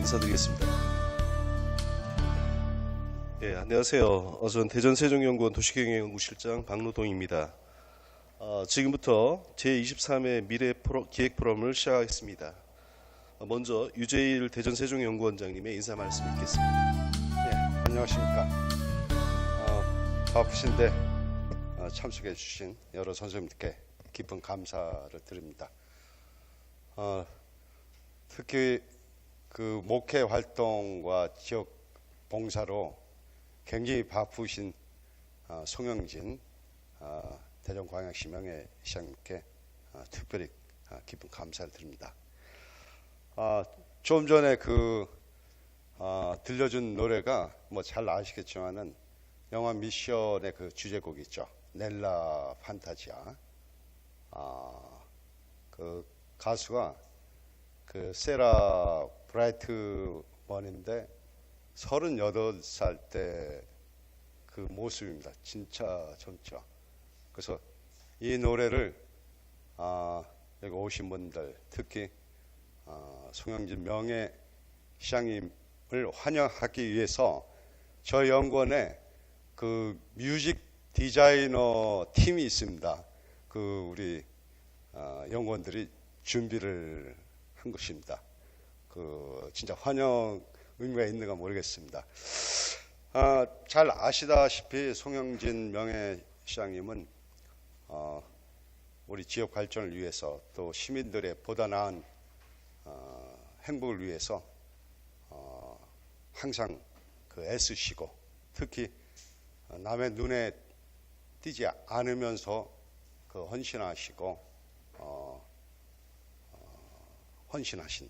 인사드리겠습니다. 안녕하세요. 저는 대전세종연구원 도시경영연구실장 박노동입니다. 지금부터 제23회 미래기획포럼을 시작하겠습니다. 먼저 유재일 대전세종연구원장님의 인사 말씀 있겠습니다. 안녕하십니까. 바쁘신데 참석해 주신 여러 선생님들께 깊은 감사를 드립니다. 특히 그 목회 활동과 지역 봉사로 굉장히 바쁘신 송영진 대전광역시 명예시장님께 특별히 깊은 감사를 드립니다. 좀 전에 들려준 노래가 뭐 잘 아시겠지만은 영화 미션의 그 주제곡 있죠. 넬라 판타지아. 그 가수가 그 세라 브라이트먼인데 38살 때 그 모습입니다. 진짜 젊죠. 그래서 이 노래를 여기 오신 분들, 특히 송영진 명예시장님을 환영하기 위해서 저희 연구원에 그 뮤직 디자이너 팀이 있습니다. 그 우리 연구원들이 준비를 한 것입니다. 그 진짜 환영 의미가 있는가 모르겠습니다. 잘 아시다시피 송영진 명예시장님은 우리 지역 발전을 위해서 또 시민들의 보다 나은 행복을 위해서 항상 그 애쓰시고 특히 남의 눈에 띄지 않으면서 그 헌신하시고 헌신하신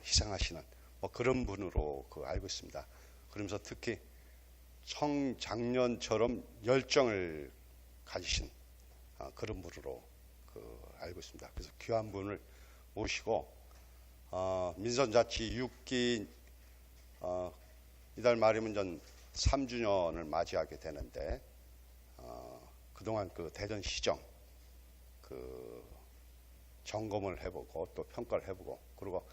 희생하시는 뭐 그런 분으로 알고 있습니다. 그러면서 특히 청장년처럼 열정을 가지신 그런 분으로 알고 있습니다. 그래서 귀한 분을 모시고 민선자치 6기 이달 말이면 전 3주년을 맞이하게 되는데 그동안 그 대전시정 점검을 해보고 또 평가를 해보고 그리고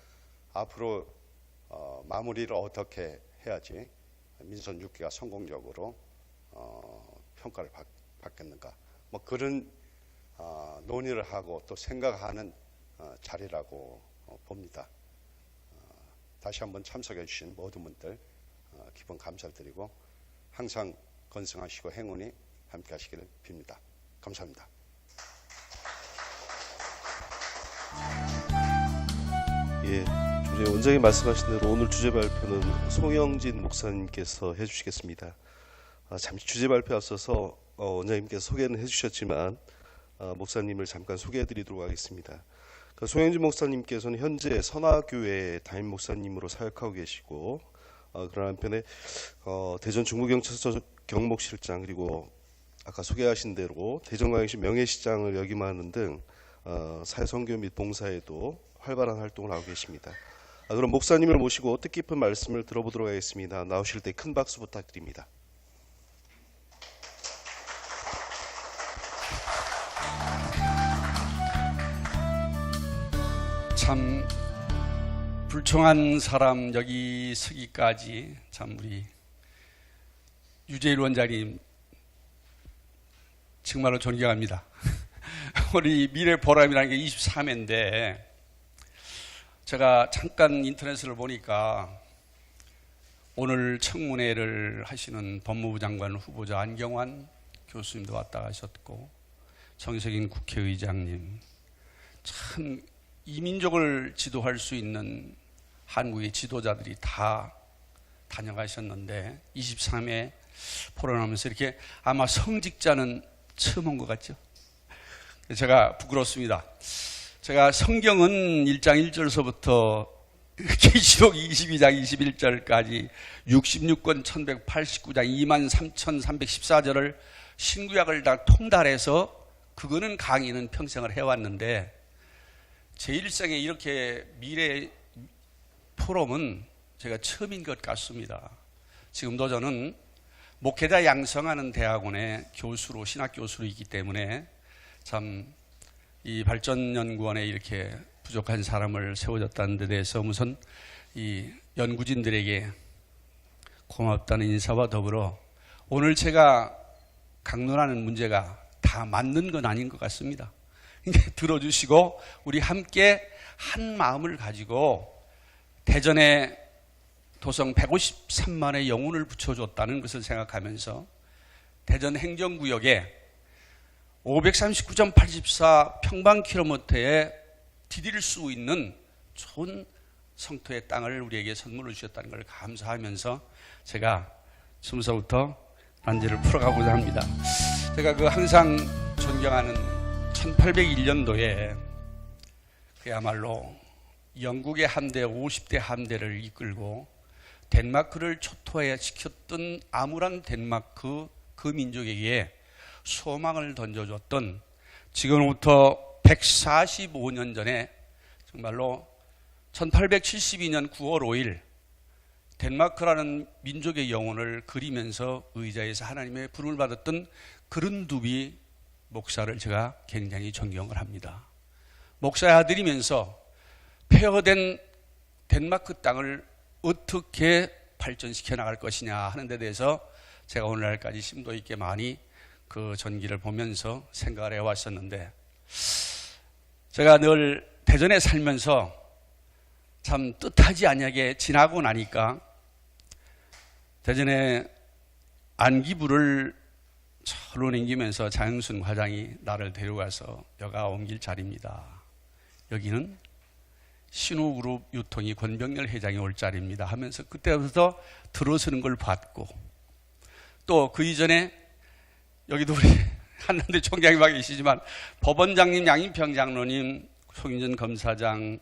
앞으로 마무리를 어떻게 해야지 민선 6기가 성공적으로 평가를 받겠는가 뭐 그런 논의를 하고 또 생각하는 자리라고 봅니다. 다시 한번 참석해 주신 모든 분들 깊은 감사를 드리고 항상 건승하시고 행운이 함께 하시기를 빕니다. 감사합니다. 좀 전에 원장님 말씀하신 대로 오늘 주제 발표는 송영진 목사님께서 해주시겠습니다. 잠시 주제 발표에 앞서서 원장님께서 소개는 해주셨지만 목사님을 잠깐 소개해드리도록 하겠습니다. 송영진 목사님께서는 현재 선화교회 담임 목사님으로 사역하고 계시고 그런 한편에 대전 중부경찰서 경목실장 그리고 아까 소개하신 대로 대전광역시 명예시장을 역임하는 등 사회선교 및 봉사에도 활발한 활동을 하고 계십니다. 그럼 목사님을 모시고 뜻깊은 말씀을 들어보도록 하겠습니다. 나오실 때 큰 박수 부탁드립니다. 참 불청한 사람 여기 서기까지 참 우리 유재일 원장님 정말로 존경합니다. 우리 미래보람이라는 게 23회인데 제가 잠깐 인터넷을 보니까 오늘 청문회를 하시는 법무부 장관 후보자 안경환 교수님도 왔다 가셨고 정세균 국회의장님 참 이민족을 지도할 수 있는 한국의 지도자들이 다 다녀가셨는데 23회 포럼하면서 이렇게 아마 성직자는 처음 온 것 같죠? 제가 부끄럽습니다. 제가 성경은 1장 1절서부터 계시록 22장 21절까지 66권 1189장 23,314절을 신구약을 다 통달해서 그거는 강의는 평생을 해왔는데 제 일생에 이렇게 미래 포럼은 제가 처음인 것 같습니다. 지금도 저는 목회자 양성하는 대학원의 교수로 신학교수로 있기 때문에 참 이 발전연구원에 이렇게 부족한 사람을 세워줬다는 데 대해서 우선 이 연구진들에게 고맙다는 인사와 더불어 오늘 제가 강론하는 문제가 다 맞는 건 아닌 것 같습니다. 들어주시고 우리 함께 한 마음을 가지고 대전에 도성 153만의 영혼을 붙여줬다는 것을 생각하면서 대전 행정구역에 539.84 평방킬로미터에 디딜 수 있는 좋은 성토의 땅을 우리에게 선물로 주셨다는 걸 감사하면서 제가 지금서부터 난제를 풀어가고자 합니다. 제가 항상 존경하는 1801년도에 그야말로 영국의 함대 50대 함대를 이끌고 덴마크를 초토화에 시켰던 암울한 덴마크 그 민족에게 소망을 던져줬던 지금부터 145년 전에 정말로 1872년 9월 5일 덴마크라는 민족의 영혼을 그리면서 의자에서 하나님의 부름을 받았던 그른두비 목사를 제가 굉장히 존경을 합니다. 목사의 아들이면서 폐허된 덴마크 땅을 어떻게 발전시켜 나갈 것이냐 하는 데 대해서 제가 오늘날까지 심도 있게 많이 그 전기를 보면서 생각을 해왔었는데, 제가 늘 대전에 살면서 참 뜻하지 않게 지나고 나니까 대전에 안기부를 철로 남기면서 장영순 과장이 나를 데려가서 여가 옮길 자리입니다. 여기는 신호그룹 유통이 권병렬 회장이 올 자리입니다 하면서 그때부터 들어서는 걸 봤고, 또 그 이전에 여기도 우리 한남대 총장이 와 계시지만 법원장님, 양인평 장로님, 송인전 검사장,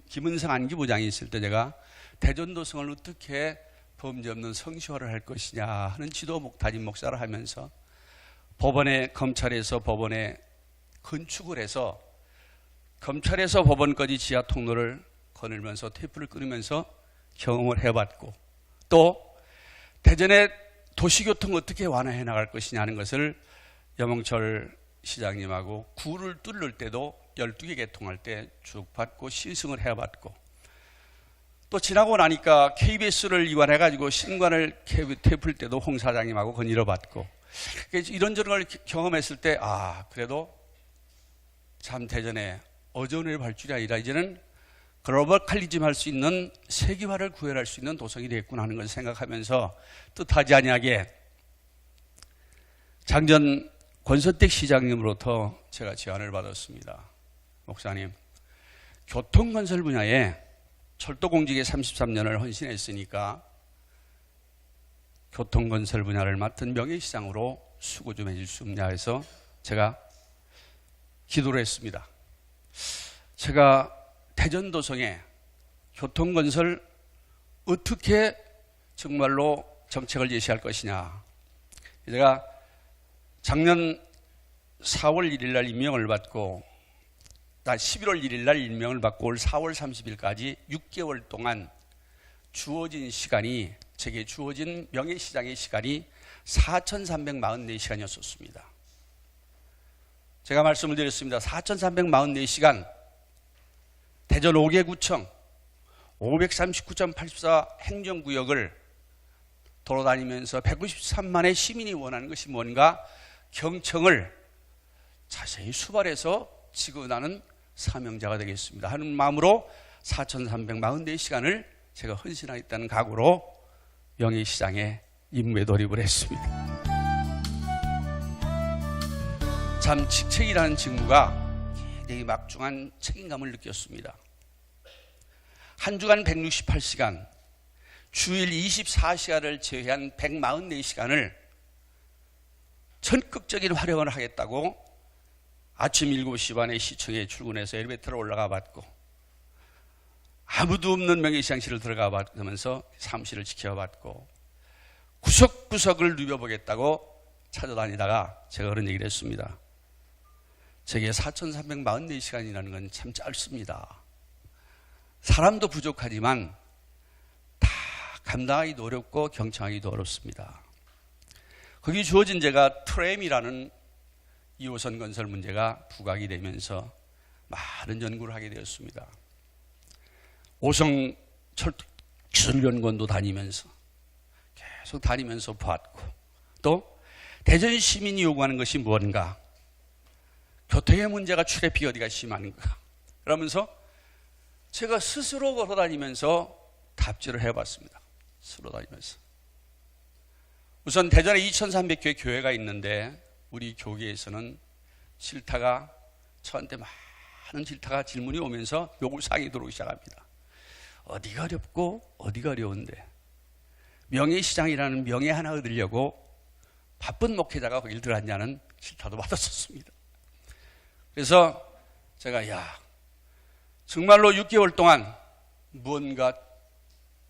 김은성 안기부장이 있을 때 제가 대전도성을 어떻게 범죄 없는 성시화를 할 것이냐 하는 지도 목타진 목사를 하면서 법원에, 검찰에서 법원에 건축을 해서 검찰에서 법원까지 지하 통로를 거닐면서 테이프를 끊으면서 경험을 해봤고, 또 대전의 도시교통 어떻게 완화해 나갈 것이냐 하는 것을 염홍철 시장님하고 구를 뚫을 때도 12개 개통할 때 쭉 봤고 시승을 해봤고, 또 지나고 나니까 KBS를 이관해가지고 신관을 테이프를 때도 홍 사장님하고 거닐어봤고, 이런저런 걸 경험했을 때 그래도 참 대전에 어전을 발 줄이 아니라 이제는 글로벌칼리즘 할 수 있는 세계화를 구현할 수 있는 도성이 되겠구나 하는 것을 생각하면서 뜻하지 아니하게 장전 권선택 시장님으로부터 제가 제안을 받았습니다. 목사님, 교통건설 분야에 철도공직에 33년을 헌신했으니까 교통건설 분야를 맡은 명예시장으로 수고 좀 해줄 수 없냐 해서 제가 기도를 했습니다. 제가 대전도성에 교통건설 어떻게 정말로 정책을 제시할 것이냐. 제가 작년 4월 1일 날 임명을 받고 11월 1일 날 임명을 받고 올 4월 30일까지 6개월 동안 주어진 시간이, 제게 주어진 명예시장의 시간이 4,344시간이었습니다. 제가 말씀을 드렸습니다. 4,344시간 대전 5개 구청 539.84 행정구역을 돌아다니면서 193만의 시민이 원하는 것이 뭔가 경청을 자세히 수발해서 지구나는 사명자가 되겠습니다 하는 마음으로 4,344시간을 제가 헌신하겠다는 각오로 명예시장에 임무에 돌입을 했습니다. 참 직책이라는 직무가 굉장히 막중한 책임감을 느꼈습니다. 한 주간 168시간, 주일 24시간을 제외한 144시간을 전극적인 활용을 하겠다고 아침 7시 반에 시청에 출근해서 엘리베이터로 올라가 봤고, 아무도 없는 명예시장실을 들어가 봤면서 사무실을 지켜봤고, 구석구석을 누벼보겠다고 찾아다니다가 제가 그런 얘기를 했습니다. 제게 4,344시간이라는 건 참 짧습니다. 사람도 부족하지만 다 감당하기도 어렵고 경청하기도 어렵습니다. 거기 주어진 제가 트램이라는 2호선 건설 문제가 부각이 되면서 많은 연구를 하게 되었습니다. 오성 기술연구원도 다니면서 계속 다니면서 보았고, 또 대전 시민이 요구하는 것이 무엇인가? 교통의 문제가 출애픽이 어디가 심한가? 그러면서 제가 스스로 걸어다니면서 답지를 해봤습니다. 스스로 다니면서. 우선 대전에 2300개의 교회가 있는데 우리 교계에서는 질타가, 저한테 많은 질타가 질문이 오면서 요구사항이 들어오기 시작합니다. 어디가 어렵고 어디가 어려운데 명예시장이라는 명예 하나 얻으려고 바쁜 목회자가 거길 들어왔냐는 질타도 받았었습니다. 그래서 제가 정말로 6개월 동안 무언가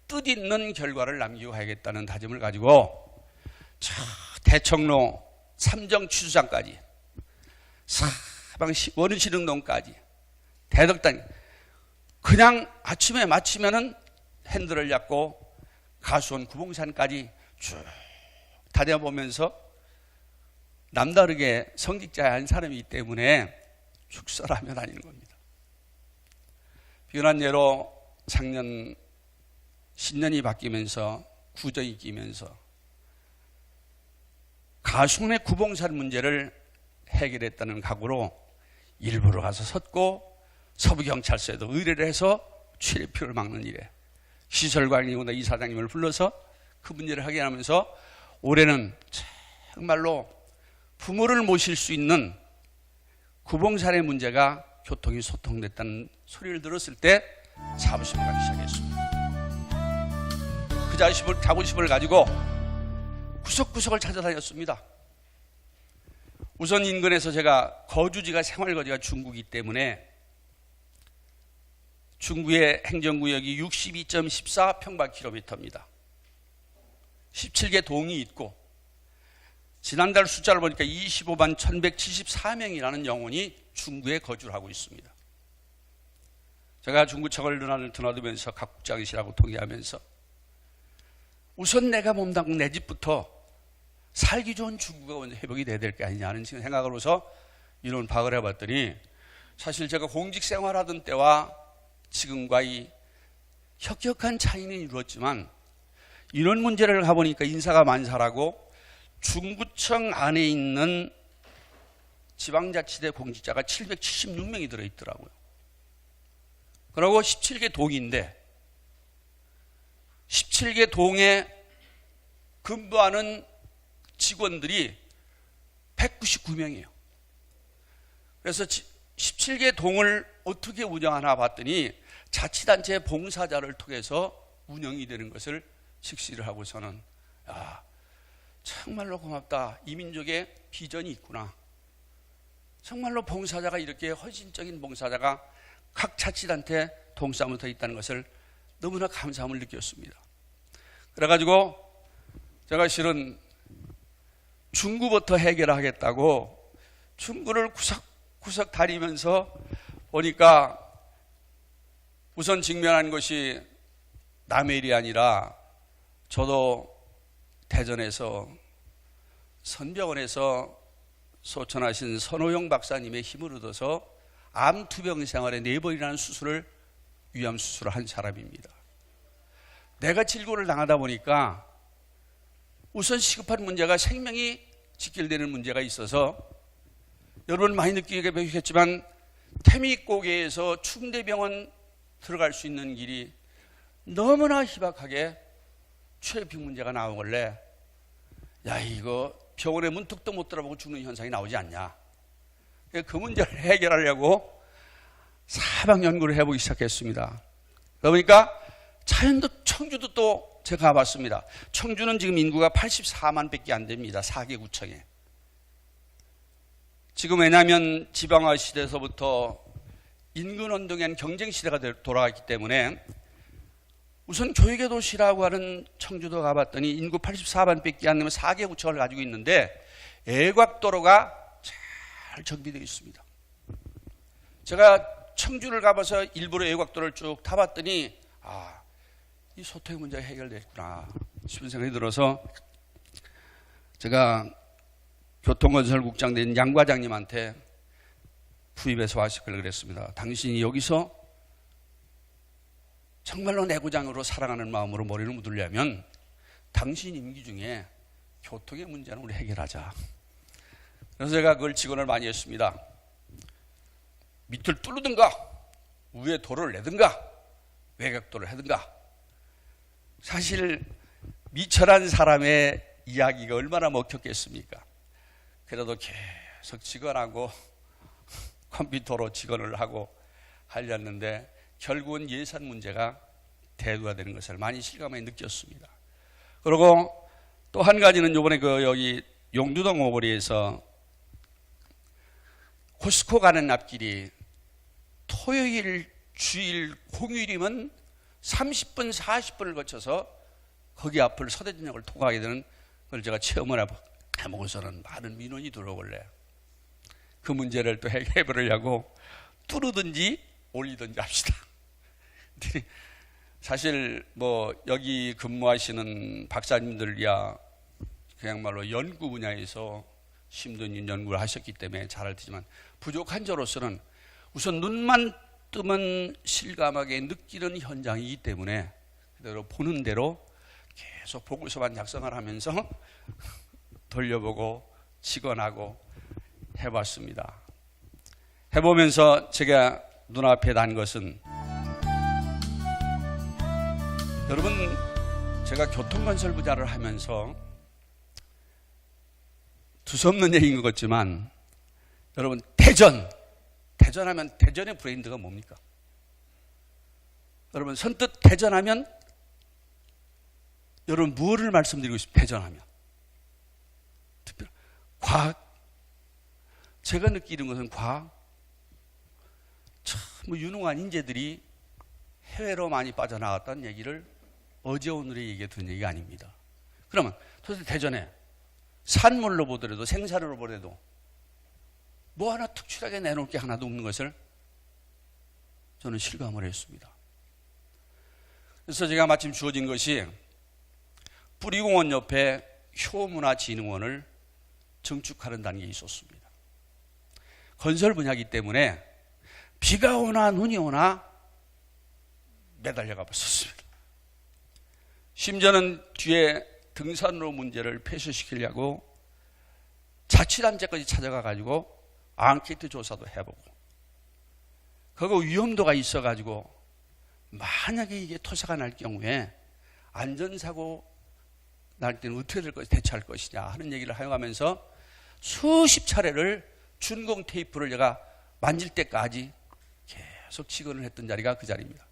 뜻있는 결과를 남기고 가야겠다는 다짐을 가지고 대청로 삼정 취수장까지 사방 원시릉동까지 대덕당 그냥 아침에 마치면은 핸들을 잡고 가수원 구봉산까지 쭉 다녀보면서 남다르게 성직자의 사람이기 때문에 축사를 하며 다니는 겁니다. 비근한 예로 작년 신년이 바뀌면서 구정이 끼면서 가수원의 구봉산 문제를 해결했다는 각오로 일부러 가서 섰고 서부경찰서에도 의뢰를 해서 출입표를 막는 일에 시설관리보다 이사장님을 불러서 그 문제를 해결하면서 올해는 정말로 부모를 모실 수 있는 구봉산의 문제가 교통이 소통됐다는 소리를 들었을 때 자부심을 가기 시작했습니다. 그 자부심을 가지고 구석구석을 찾아다녔습니다. 우선 인근에서 제가 거주지가 생활거지가 중구이기 때문에 중구의 행정구역이 62.14평방킬로미터입니다. 17개 동이 있고 지난달 숫자를 보니까 25만 1174명이라는 영혼이 중구에 거주를 하고 있습니다. 제가 중구청을 드나들면서 각 국장이시라고 통계하면서 우선 내가 몸담은 내 집부터 살기 좋은 중구가 먼저 회복이 돼야 될 게 아니냐는 생각으로서 이런 파악을 해봤더니 사실 제가 공직 생활하던 때와 지금과의 혁혁한 차이는 이루었지만 이런 문제를 가보니까 인사가 만사라고 중구청 안에 있는 지방자치대 공직자가 776명이 들어있더라고요. 그리고 17개 동인데 17개 동에 근무하는 직원들이 199명이에요. 그래서 17개 동을 어떻게 운영하나 봤더니 자치단체 봉사자를 통해서 운영이 되는 것을 직시를 하고서는 정말로 고맙다. 이 민족에 비전이 있구나. 정말로 봉사자가 이렇게 헌신적인 봉사자가 각 자치단체 동사무소에 있다는 것을 너무나 감사함을 느꼈습니다. 그래가지고 제가 실은 중구부터 해결하겠다고 중구를 구석구석 다니면서 보니까 우선 직면한 것이 남의 일이 아니라 저도 대전에서 선병원에서 소천하신 선호영 박사님의 힘을 얻어서 암투병 생활에 4번이라는 수술을 위암 수술을 한 사람입니다. 내가 질고를 당하다 보니까 우선 시급한 문제가 생명이 직결되는 문제가 있어서 여러분 많이 느끼게 되겠지만 태미고개에서 충대병원 들어갈 수 있는 길이 너무나 희박하게 트래픽 문제가 나오길래 이거 병원에 문턱도 못 들어보고 죽는 현상이 나오지 않냐. 그 문제를 해결하려고 사방 연구를 해보기 시작했습니다. 그러니까 자연도 청주도 또 제가 가봤습니다. 청주는 지금 인구가 84만 밖에 안 됩니다. 4개 구청에. 지금 왜냐하면 지방화 시대에서부터 인근 운동에 경쟁 시대가 돌아갔기 때문에 우선 교육의 도시라고 하는 청주도 가봤더니 인구 84만 밖에 안 되면 4개 구청을 가지고 있는데 애곽도로가 잘 정비되어 있습니다. 제가 청주를 가봐서 일부러 애곽도로를 쭉 타봤더니 이 소통의 문제가 해결됐구나 싶은 생각이 들어서 제가 교통건설국장 된 양 과장님한테 부입해서 와시기를 그랬습니다. 당신이 여기서 정말로 내구장으로 사랑하는 마음으로 머리를 묻으려면 당신 임기 중에 교통의 문제는 우리 해결하자. 그래서 제가 그걸 직언을 많이 했습니다. 밑을 뚫든가 위에 도로를 내든가 외곽도를 하든가. 사실 미천한 사람의 이야기가 얼마나 먹혔겠습니까? 그래도 계속 직언하고 컴퓨터로 직언을 하고 하려는데 결국은 예산 문제가 대두가 되는 것을 많이 실감하게 느꼈습니다. 그리고 또 한 가지는 이번에 여기 용두동 오거리에서 코스코 가는 앞길이 토요일, 주일, 공휴일이면 30분, 40분을 거쳐서 거기 앞을 서대전역을 통과하게 되는 걸 제가 체험을 해보고서는 많은 민원이 들어올래요. 그 문제를 또 해결하려고 뚫으든지 올리든지 합시다. 사실 여기 근무하시는 박사님들이야 그야말로 연구 분야에서 심도 있는 연구를 하셨기 때문에 잘 알 테지만 부족한 저로서는 우선 눈만 뜨면 실감하게 느끼는 현장이기 때문에 그대로 보는 대로 계속 보고서만 작성을 하면서 돌려보고 직언하고 해봤습니다. 해보면서 제가 눈앞에 난 것은 여러분 제가 교통건설 분야를 하면서 두서없는 얘기인 것 같지만 여러분 대전하면 대전의 브랜드가 뭡니까? 여러분 선뜻 대전하면 여러분 무엇을 말씀드리고 싶습니까? 대전하면 특별히 과학. 제가 느끼는 것은 과학. 참 유능한 인재들이 해외로 많이 빠져나갔다는 얘기를 어제 오늘의 얘기에 듣는 얘기가 아닙니다. 그러면 도대체 대전에 산물로 보더라도 생산으로 보더라도 뭐 하나 특출하게 내놓을 게 하나도 없는 것을 저는 실감을 했습니다. 그래서 제가 마침 주어진 것이 뿌리공원 옆에 효문화진흥원을 증축하는 단계에 있었습니다. 건설 분야이기 때문에 비가 오나 눈이 오나 매달려가 봤었습니다. 심지어는 뒤에 등산로 문제를 폐쇄시키려고 자치단체까지 찾아가 가지고 앙케이트 조사도 해보고 그거 위험도가 있어가지고 만약에 이게 토사가 날 경우에 안전사고 날 때는 어떻게 될 것이 대처할 것이냐 하는 얘기를 하여가면서 수십 차례를 준공 테이프를 제가 만질 때까지 계속 직언을 했던 자리가 그 자리입니다.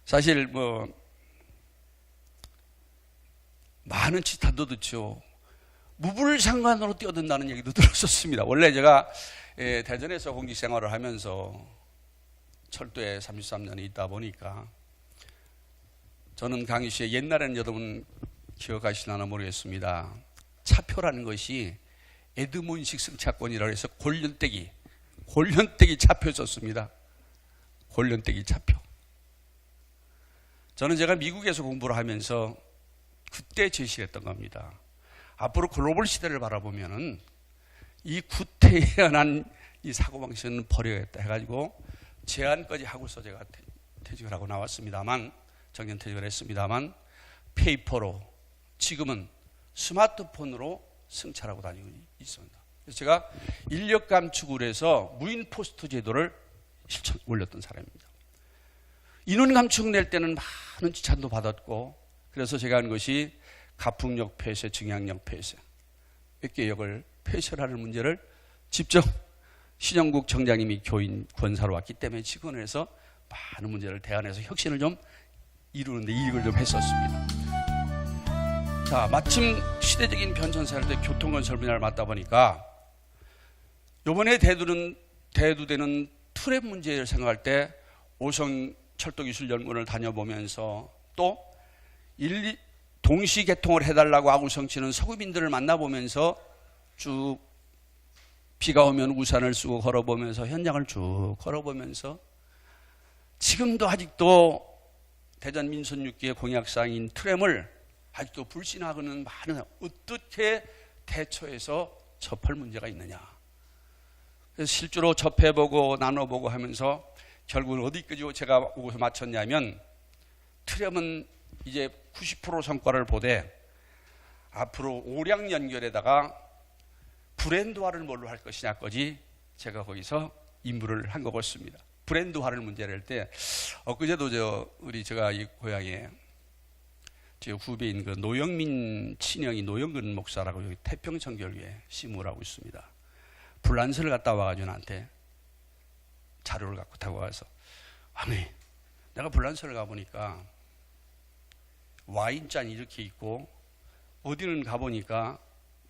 사실 많은 치탄도 듣죠. 무불상관으로 뛰어든다는 얘기도 들었었습니다. 원래 제가 대전에서 공직 생활을 하면서 철도에 33년이 있다 보니까 저는 강의시에 옛날에는 여러분 기억하시나 모르겠습니다. 차표라는 것이 에드문식 승차권이라고 해서 골련대기 차표 썼습니다. 골련대기 차표. 저는 제가 미국에서 공부를 하면서 그때 제시했던 겁니다. 앞으로 글로벌 시대를 바라보면은 이 구태연한 이 사고방식은 버려야겠다 해가지고 제안까지 하고서 제가 퇴직을 하고 나왔습니다만, 정년 퇴직을 했습니다만, 페이퍼로 지금은 스마트폰으로 승차하고 다니고 있습니다. 그래서 제가 인력 감축을 해서 무인 포스트 제도를 실천 올렸던 사람입니다. 인원 감축 낼 때는 많은 지탄도 받았고, 그래서 제가 한 것이 가풍역 폐쇄, 증양역 폐쇄, 몇 개 역을 폐쇄하는 문제를 직접 신영국 청장님이 교인 권사로 왔기 때문에 직원을 해서 많은 문제를 대안해서 혁신을 좀 이루는데 이익을 좀 했었습니다. 자, 마침 시대적인 변천사를 때 교통건설 분야를 맡다 보니까 이번에 대두되는 트랩 문제를 생각할 때 오성 철도기술연구원을 다녀보면서 또 동시 개통을 해달라고 아구성치는 서구민들을 만나보면서 쭉 비가 오면 우산을 쓰고 걸어보면서 현장을 쭉 걸어보면서 지금도 아직도 대전 민선 6기의 공약사항인 트램을 아직도 불신하고는 많은 어떻게 대처해서 접할 문제가 있느냐. 그래서 실제로 접해보고 나눠보고 하면서 결국은 어디까지 제가 오고서 마쳤냐면 트럼은 이제 90% 성과를 보되 앞으로 오량 연결에다가 브랜드화를 뭘로 할 것이냐까지 제가 거기서 임무를 한 것 같습니다. 브랜드화를 문제를 할 때 엊그제도 제가 이 고향에 제 후배인 그 노영민 친형이 노영근 목사라고 여기 태평천교회 심무를 하고 있습니다. 불란서를 갔다 와가지고 나한테 자료를 갖고 타고 와서 아니 내가 불란서를 가보니까 와인잔이 이렇게 있고 어디는 가보니까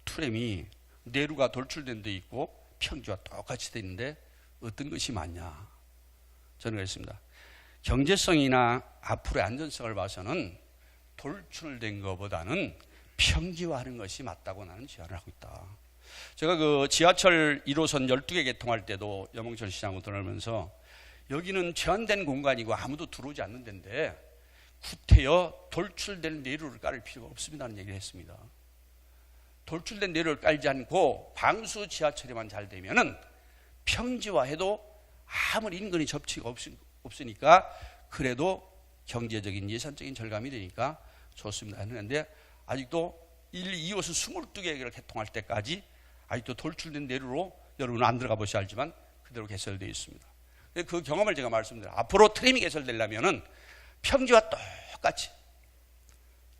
트램이 내루가 돌출된 데 있고 평지와 똑같이 돼 있는데 어떤 것이 맞냐? 저는 그랬습니다. 경제성이나 앞으로의 안전성을 봐서는 돌출된 것보다는 평지화하는 것이 맞다고 나는 제안을 하고 있다. 제가 그 지하철 1호선 12개 개통할 때도 여몽철 시장으로 들어오면서 여기는 제한된 공간이고 아무도 들어오지 않는 데인데 구태여 돌출된 내루를 깔을 필요가 없습니다는 얘기를 했습니다. 돌출된 내루를 깔지 않고 방수 지하철에만 잘 되면은 평지화해도 아무리 인근이 접치가 없으니까 그래도 경제적인 예산적인 절감이 되니까 좋습니다 했는데 아직도 1, 2호선 22개를 개통할 때까지 아직도 돌출된 내루로 여러분은 안 들어가 보셔야 알지만 그대로 개설되어 있습니다. 그 경험을 제가 말씀드려요. 앞으로 트램이 개설되려면은 평지와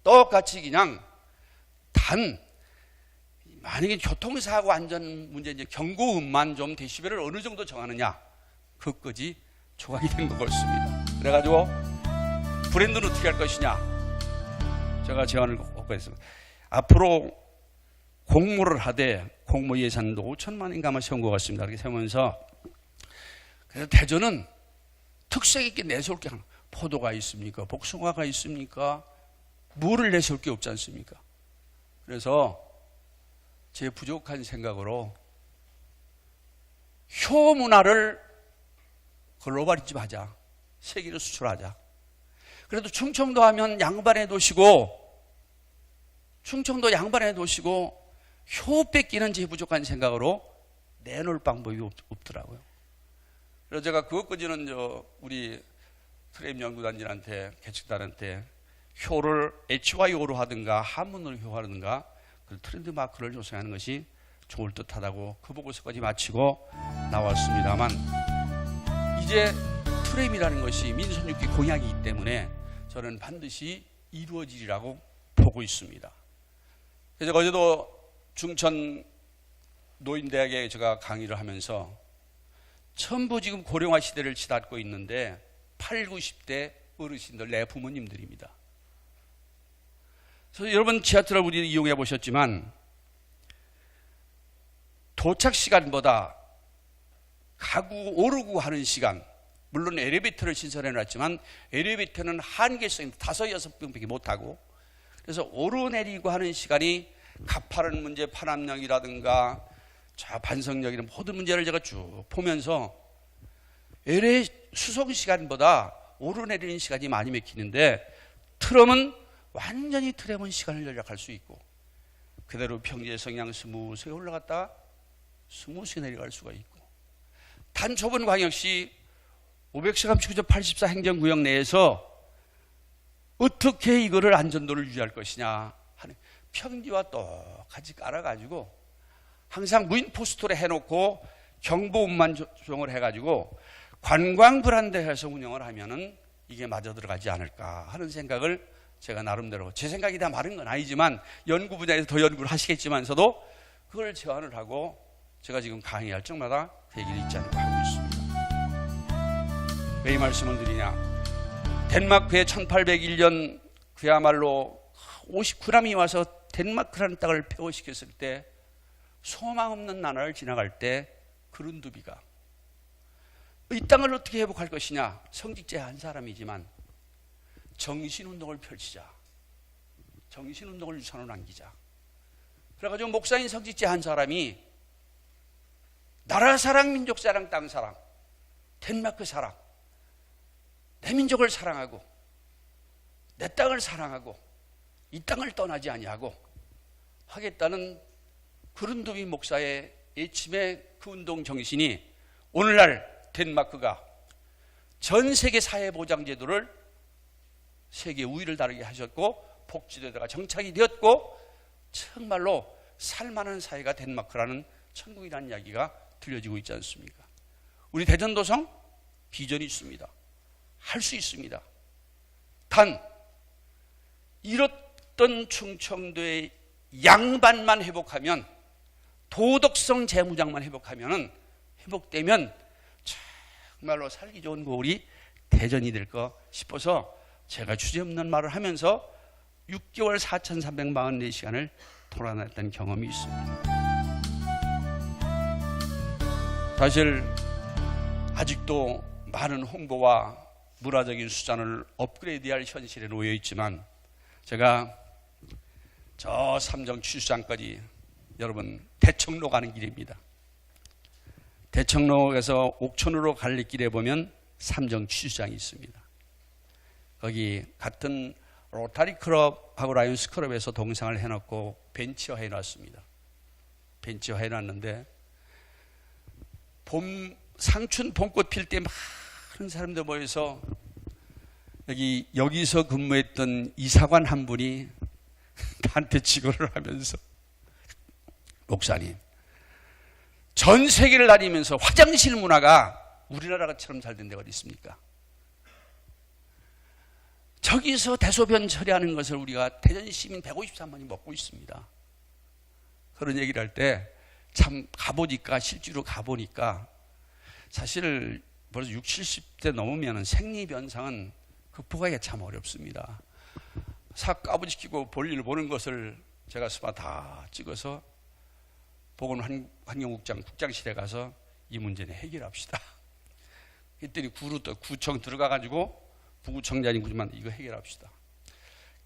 똑같이 그냥 단 만약에 교통사고 안전 문제 이제 경고음만 좀 데시벨을 어느 정도 정하느냐 그것까지 조각이 된 것 같습니다. 그래가지고 브랜드는 어떻게 할 것이냐 제가 제안을 갖고 있습니다. 앞으로 공모를 하되 공모 예산도 5천만 원인가 아마 세운 것 같습니다. 이렇게 세우면서 그래서 대전은 특색 있게 내세울 게 하나 포도가 있습니까? 복숭아가 있습니까? 뭐를 내세울 게 없지 않습니까? 그래서 제 부족한 생각으로 효 문화를 글로벌이집하자. 세계로 수출하자. 그래도 충청도 하면 양반의 도시고 충청도 양반의 도시고 효 뺏기는 제 부족한 생각으로 내놓을 방법이 없더라고요. 그래서 제가 그것까지는 우리 트램 연구단진한테 개측단한테 효를 HYO로 하든가 한문으로 효하든가 그 트렌드 마크를 조성하는 것이 좋을 듯하다고 그 보고서까지 마치고 나왔습니다만 이제 트램이라는 것이 민선육기 공약이기 때문에 저는 반드시 이루어지리라고 보고 있습니다. 그래서 어제도 중천 노인대학에 제가 강의를 하면서 전부 지금 고령화 시대를 치닫고 있는데 8, 90대 어르신들 내 부모님들입니다. 그래서 여러분 지하철을 우리 이용해 보셨지만 도착 시간보다 가고 오르고 하는 시간 물론 엘리베이터를 신설해 놨지만 엘리베이터는 한계성이 5, 6번밖에 못하고 그래서 오르내리고 하는 시간이 가파른 문제 파남역이라든가 반성역이라는 모든 문제를 제가 쭉 보면서 LA 수송 시간보다 오르내리는 시간이 많이 막히는데 트럼은 완전히 트램은 시간을 절약할 수 있고 그대로 평지의 성향 스무스하게 올라갔다가 스무스하게 내려갈 수가 있고 단초본 광역시 539조 84 행정구역 내에서 어떻게 이거를 안전도를 유지할 것이냐 하는 평지와 똑같이 깔아가지고 항상 무인 포스터를 해놓고 경보음만 조정을 해가지고 관광 브랜드에서 운영을 하면은 이게 맞아 들어가지 않을까 하는 생각을 제가 나름대로 제 생각이 다 많은 건 아니지만 연구 분야에서 더 연구를 하시겠지만서도 그걸 제안을 하고 제가 지금 강의할 적마다 그 얘기를 잊지 않고 하고 있습니다. 왜 이 말씀을 드리냐? 덴마크에 1801년 그야말로 59남이 와서 덴마크라는 땅을 폐허시켰을 때 소망 없는 나라를 지나갈 때 그룬두비가 이 땅을 어떻게 회복할 것이냐? 성직자 한 사람이지만 정신운동을 펼치자. 정신운동을 유산으로 남기자. 그래가지고 목사인 성직자 한 사람이 나라 사랑, 민족 사랑, 땅 사랑, 덴마크 사랑, 내 민족을 사랑하고 내 땅을 사랑하고 이 땅을 떠나지 아니하고 하겠다는 그룬두비 목사의 애침의 그 운동 정신이 오늘날 덴마크가 전 세계 사회보장제도를 세계 우위를 다루게 하셨고 복지도에다가 정착이 되었고 정말로 살만한 사회가 덴마크라는 천국이라는 이야기가 들려지고 있지 않습니까? 우리 대전도성 비전이 있습니다. 할 수 있습니다. 단 잃었던 충청도의 양반만 회복하면, 도덕성 재무장만 회복되면 정말로 살기 좋은 고을이 대전이 될 거 싶어서 제가 주제없는 말을 하면서 6개월 4,344시간을 돌아다녔던 경험이 있습니다. 사실 아직도 많은 홍보와 문화적인 수단을 업그레이드할 현실에 놓여 있지만, 제가 저 삼정 취수장까지, 여러분 대청로 가는 길입니다. 대청로에서 옥천으로 갈 길에 보면 삼정 취수장이 있습니다. 거기 같은 로타리 클럽하고 라이온스 클럽에서 동상을 해놓고 벤치화 해놨습니다. 벤치화 해놨는데 상춘 봄꽃 필 때 많은 사람들 모여서 여기서 근무했던 이사관 한 분이 나한테 직언을 하면서, 목사님, 전 세계를 다니면서 화장실 문화가 우리나라처럼 잘 된 데가 어디 있습니까? 저기서 대소변 처리하는 것을 우리가 대전 시민 153만이 먹고 있습니다. 그런 얘기를 할 때 참 가보니까, 실제로 가보니까 사실 벌써 60, 70대 넘으면 생리변상은 극복하기가 참 어렵습니다. 싹 까부지키고 볼일 보는 것을 제가 스마 다 찍어서 보건환경국장 국장실에 가서 이 문제는 해결합시다. 그랬더니 구청 들어가가지고 부구청장이지만 이거 해결합시다.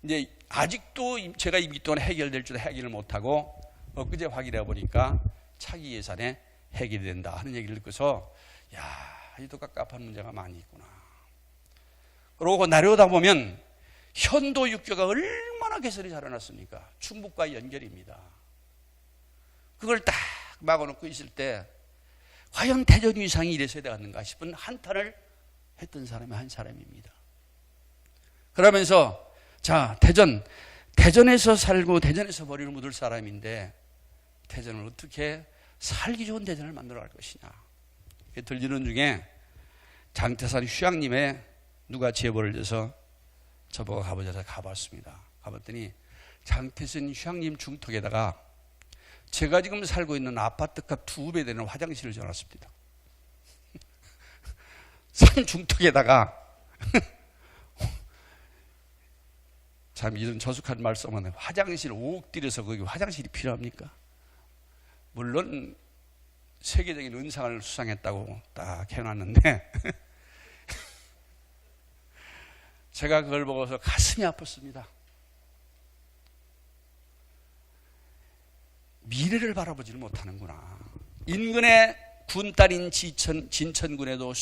이제 아직도 제가 임기 동안 해결될 줄 해결을 못하고 엊그제 확인해 보니까 차기 예산에 해결이 된다 하는 얘기를 듣고서, 야, 이도 깝깝한 문제가 많이 있구나. 그러고 내려오다 보면 현도 육교가 얼마나 개선이 잘 해놨습니까? 충북과 연결입니다. 그걸 딱 막아놓고 있을 때 과연 대전 위상이 이래서 되었는가 싶은 한탄을 했던 사람이 한 사람입니다. 그러면서 자, 대전에서 살고 대전에서 머리를 묻을 사람인데 대전을 어떻게 살기 좋은 대전을 만들어 갈 것이냐. 들리는 중에 장태산 휴양림에 누가 제보를 줘서 저보고 가보자 해서 가봤습니다. 가봤더니 장태산 휴양림 중턱에다가 제가 지금 살고 있는 아파트값 2배 되는 화장실을 지어놨습니다. 산 중턱에다가 참 이런 저숙한 말씀은, 화장실 5억 들여서 거기 화장실이 필요합니까? 물론 세계적인 은상을 수상했다고 딱 해놨는데 제가 그걸 보고서 가슴이 아팠습니다. 미래를 바라보지를 못하는구나. 인근의 군딸인 진천군에도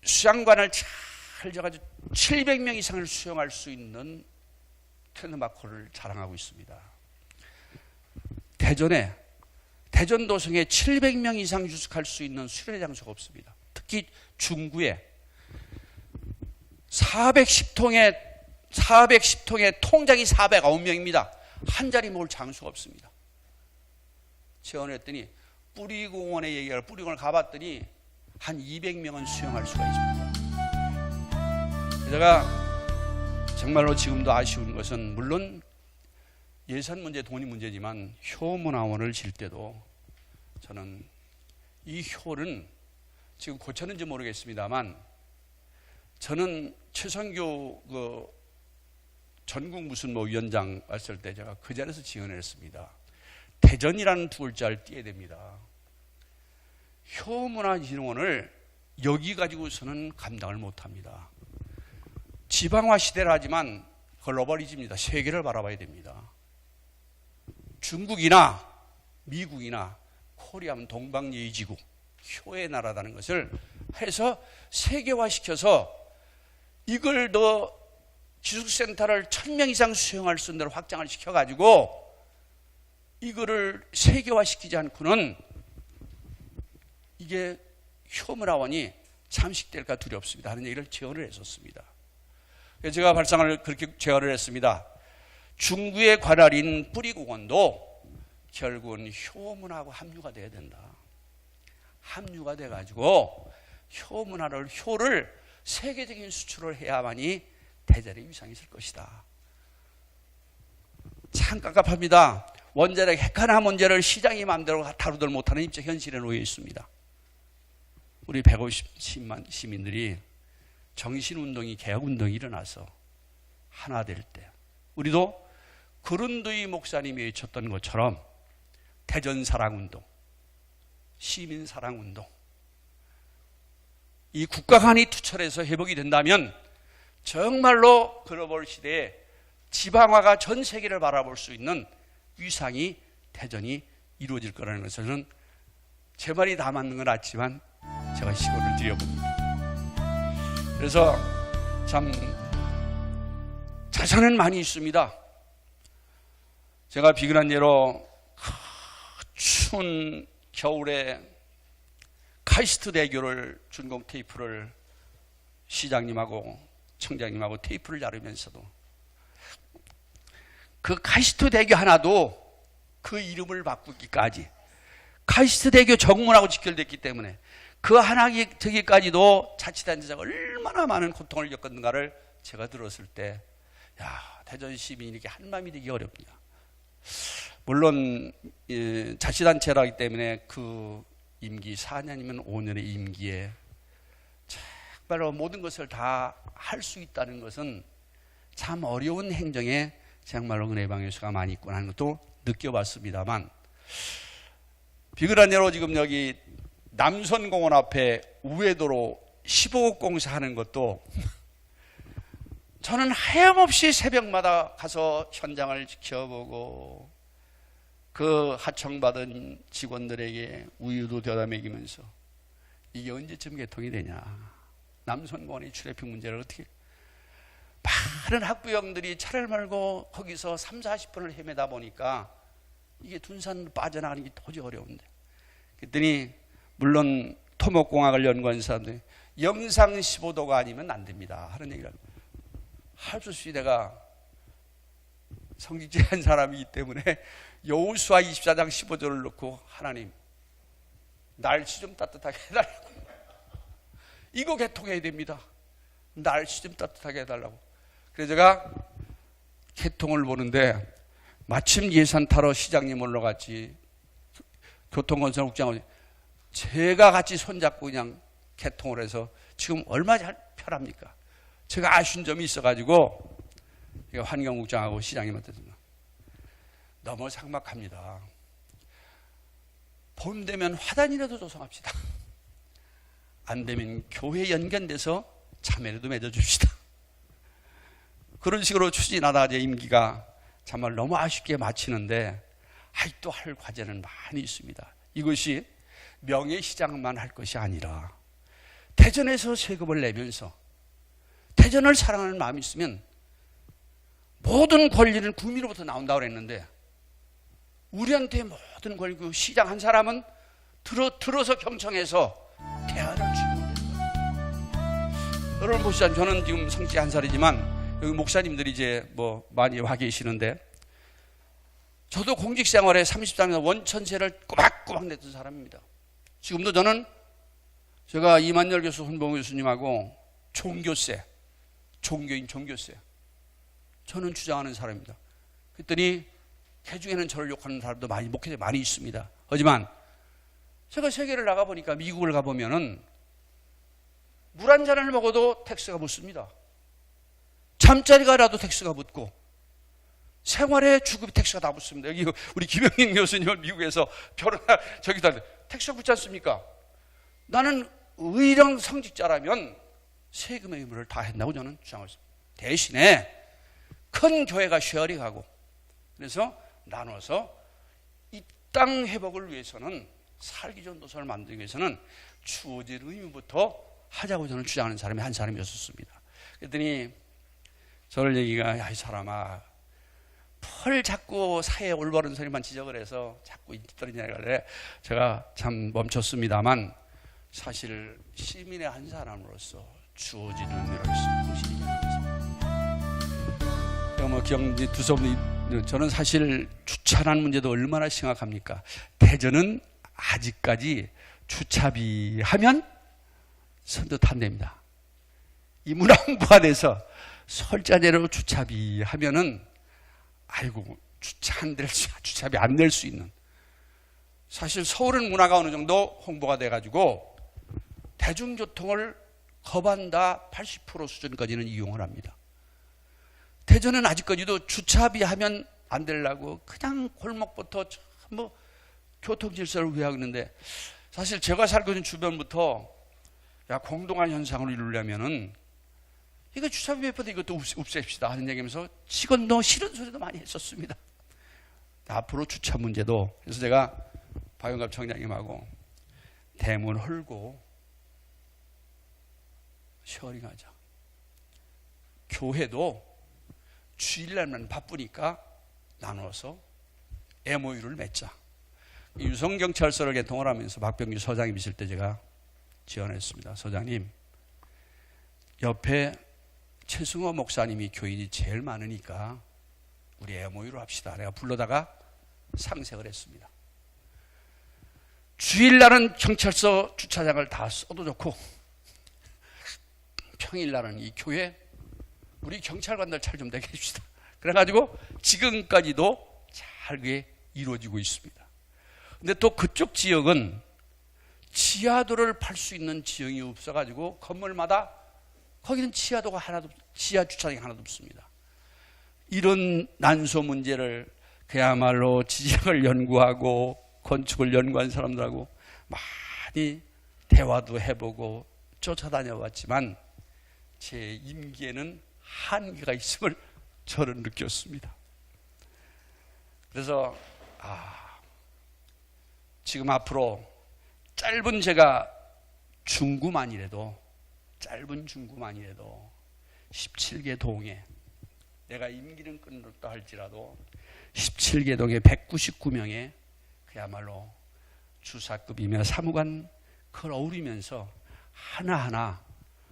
수양관을 잘 져가지고 700명 이상을 수용할 수 있는 테너마크를 자랑하고 있습니다. 대전도성에 700명 이상 유숙할 수 있는 수련회 장소가 없습니다. 특히 중구에 410통의 통장이 409명입니다. 한 자리 먹을 장소가 없습니다. 재원했더니 뿌리공원에 얘기할 뿌리공원을 가봤더니 한 200명은 수용할 수가 있습니다. 제가 정말로 지금도 아쉬운 것은, 물론 예산 문제, 돈이 문제지만 효문화원을 질 때도 저는 이 효는 지금 고쳤는지 모르겠습니다만, 저는 최선교 전국 무슨 위원장 왔을 때 제가 그 자리에서 지원을 했습니다. 대전이라는 두 글자를 띄어야 됩니다. 효문화진흥원을 여기 가지고서는 감당을 못합니다. 지방화 시대를 하지만 글로벌리즘입니다. 세계를 바라봐야 됩니다. 중국이나 미국이나 코리아는 동방예의지국, 효의 나라라는 것을 해서 세계화시켜서 이걸 더 기숙센터를 1000명 이상 수용할 수 있는 대로 확장을 시켜가지고 이거를 세계화시키지 않고는 이게 효문화원이 잠식될까 두렵습니다 하는 얘기를 제언을 했었습니다. 그래서 제가 발상을 그렇게 제안을 했습니다. 중구의 관할인 뿌리공원도 결국은 효문하고 합류가 돼야 된다. 합류가 돼가지고 효를 세계적인 수출을 해야만이 대전의 위상이 있을 것이다. 참 깝깝합니다. 원자력 핵 하나 문제를 시장이 마음대로 다루들 못하는 입장 현실에 놓여 있습니다. 우리 150만 시민들이 정신운동이 개혁운동이 일어나서 하나 될 때 우리도 그룬두이 목사님이 외쳤던 것처럼 대전사랑운동, 시민사랑운동, 이 국가 간이 투철해서 회복이 된다면 정말로 글로벌 시대에 지방화가 전 세계를 바라볼 수 있는 위상이 대전이 이루어질 거라는 것은 제 말이 다 맞는 건 같지만 제가 시고를 드려봅니다. 그래서 참 자산은 많이 있습니다. 제가 비근한 예로 추운 겨울에 카이스트 대교를 준공 테이프를 시장님하고 청장님하고 테이프를 자르면서도 그 카이스트 대교 하나도 그 이름을 바꾸기까지 카이스트 대교 정문하고 직결됐기 때문에 그 하나 되기까지도 자치단체장가 얼마나 많은 고통을 겪었는가를 제가 들었을 때, 야, 대전 시민이 이렇게 한마음이 되기 어렵냐. 물론 자치단체라기 때문에 그 임기 4년이면 5년의 임기에 정말로 모든 것을 다 할 수 있다는 것은 참 어려운 행정에 정말로 은혜의 방요소가 많이 있구나 하는 것도 느껴봤습니다만, 비근한 예로 지금 여기 남선공원 앞에 우회도로 15억 공사하는 것도 저는 하염없이 새벽마다 가서 현장을 지켜보고 그 하청받은 직원들에게 우유도 데워다 먹이면서 이게 언제쯤 개통이 되냐. 남선공원의 트래픽 문제를 어떻게, 많은 학부형들이 차를 몰고 거기서 3, 40분을 헤매다 보니까 이게 둔산으로 빠져나가는 게 도저히 어려운데, 그랬더니 물론 토목공학을 연구한 사람들이 영상 15도가 아니면 안 됩니다 하는 얘기를 할 수 없이 내가 성직자한 사람이기 때문에 여호수아 24장 15절을 놓고 하나님 날씨 좀 따뜻하게 해달라고, 이거 개통해야 됩니다. 날씨 좀 따뜻하게 해달라고. 그래서 제가 개통을 보는데 마침 예산 타러 시장님 올라갔지, 교통건설국장을 제가 같이 손잡고 그냥 개통을 해서 지금 얼마 잘 편합니까? 제가 아쉬운 점이 있어가지고 환경국장하고 시장님한테 너무 삭막합니다. 봄 되면 화단이라도 조성합시다. 안 되면 교회 연결돼서 자매라도 맺어줍시다. 그런 식으로 추진하다 제 임기가 정말 너무 아쉽게 마치는데, 아직도 할 과제는 많이 있습니다. 이것이 명예시장만 할 것이 아니라 대전에서 세금을 내면서 대전을 사랑하는 마음이 있으면 모든 권리는 국민으로부터 나온다고 그랬는데, 우리한테 모든 권리, 그 시장 한 사람은 들어서 경청해서 대안을 주는 거예요. 여러분 보시자면 저는 지금 성직 한 살이지만 여기 목사님들이 이제 뭐 많이 와 계시는데, 저도 공직생활에 33년 원천세를 꼬박꼬박 냈던 사람입니다. 지금도 저는 제가 이만열 교수, 손봉 교수님하고 종교세, 종교인 종교세 저는 주장하는 사람입니다. 그랬더니 개중에는 저를 욕하는 사람도 많이, 목회자에 많이 있습니다. 하지만 제가 세계를 나가보니까 미국을 가보면은 물 한 잔을 먹어도 텍스가 붙습니다. 잠자리가라도 텍스가 붙고 생활의 주급이 텍스가 다 붙습니다. 여기 우리 김영인 교수님을 미국에서 결혼할 저기다 텍스가 붙지 않습니까? 나는 의령 성직자라면 세금의 의무를 다 한다고 저는 주장했습니다. 대신에 큰 교회가 쉐어링하고 그래서 나눠서 이 땅 회복을 위해서는, 살기 좋은 도서를 만들기 위해서는 주어진 의무부터 하자고 저는 주장하는 사람이 한 사람이었습니다. 그랬더니 저를 얘기가, 야, 이 사람아, 펄 자꾸 사회에 올바른 소리만 지적을 해서 자꾸 인기 떨어지냐 그래. 제가 참 멈췄습니다만, 사실 시민의 한 사람으로서 주어진 의무를 성실히 하는 것입니다. 저는 사실 주차라는 문제도 얼마나 심각합니까? 대전은 아직까지 주차비 하면 선도 탄답니다. 이 문화 홍보가 돼서 설자제로 주차비 하면은 아이고 주차비 안 낼 수 있는, 사실 서울은 문화가 어느 정도 홍보가 돼가지고 대중교통을 거반다 80% 수준까지는 이용을 합니다. 대전은 아직까지도 주차비 하면 안 되려고 그냥 골목부터 전부 교통질서를 위하고 있는데, 사실 제가 살고 있는 주변부터 야 공동화 현상을 이루려면은 이거 주차비 매표도 이것도 없앱시다 하는 얘기하면서 직원도 싫은 소리도 많이 했었습니다. 앞으로 주차 문제도, 그래서 제가 박영갑 청장님하고 대문 헐고 셔링하자. 교회도 주일날만 바쁘니까 나눠서 MOU를 맺자. 유성경찰서를 개통을 하면서 박병규 서장님 있을 때 제가 지원했습니다. 서장님, 옆에 최승호 목사님이 교인이 제일 많으니까 우리 MOU로 합시다. 내가 불러다가 상색을 했습니다. 주일날은 경찰서 주차장을 다 써도 좋고 평일날은 이 교회 우리 경찰관들 잘 좀 되게 해줍시다. 그래가지고 지금까지도 잘 그게 이루어지고 있습니다. 근데 또 그쪽 지역은 지하도를 팔 수 있는 지형이 없어가지고 건물마다 거기는 지하도가 하나도, 지하 주차장이 하나도 없습니다. 이런 난소 문제를 그야말로 지정을 연구하고 건축을 연구한 사람들하고 많이 대화도 해보고 쫓아다녀 봤지만 제 임기에는 한계가 있음을 저는 느꼈습니다. 그래서 지금 앞으로 짧은 제가 짧은 중구만이라도 17개 동에 내가 임기는 끝났다 할지라도 17개 동에 199명의 그야말로 주사급이며 사무관 그걸 어우리면서 하나하나